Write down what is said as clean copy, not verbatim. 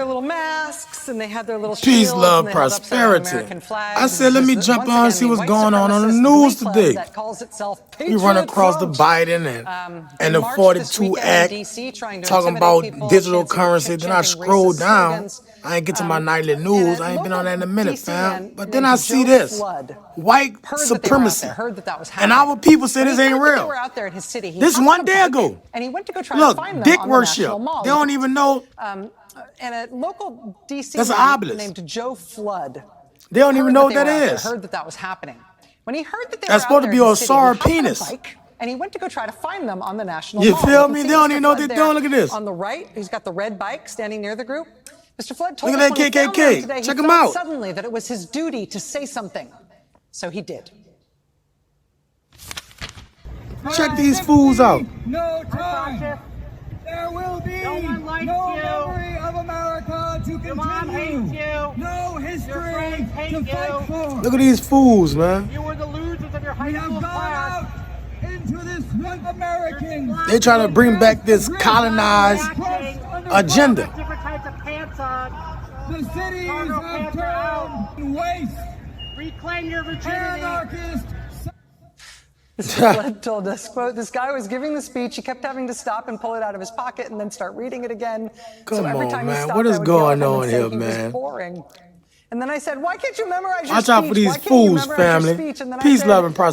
their little masks and they had their little Peace, shields love, and they held up their prosperity. American flags. I said, let me jump on and see what's going on the news today. That calls itself We run across the Biden and the 42 Act talking about digital currency. Then I scroll down. I ain't get to my nightly news. I ain't been on that in a minute, fam. But then I see this. White supremacy. And our people say this ain't real. This one day ago. And he went to go try Look, to find them dick on the worship. National Mall. They don't even know. And a local DC That's an man obelisk. named Joe Flood. They don't even know what that is. Heard that was happening. When he heard that they That's were out supposed to there be in a the city, sorry he hopped on a penis. bike, and he went to go try to find them on the National You Mall. feel me? can They see don't Mr. even know what Flood they're doing. Look at this. On the right, he's got the red bike standing near the group. Mr. Flood told Look us at when that he found KKK. them today, Check he him felt out. suddenly that it was his duty to say something. So he did. Check these fools out. No time. There will be no memory of America to continue. No history to fight for. Look at these fools, man. You were the losers of your high We have school gone class. out into this one American. They trying to bring back this colonized agenda. Different types of pants on. The cities have turned waste. Reclaim your virginity. Anarchist. Flood told us, quote, this guy was giving the speech. He kept having to stop and pull it out of his pocket and then start reading it again. Come so every on, time man. He stopped, What is I would yell going at him on and say here, he man? was boring. And then I said, why can't you memorize your Watch speech? out for these Why can't you fools, memorize your family. speech? And then I Peace, said, love, and prosperity.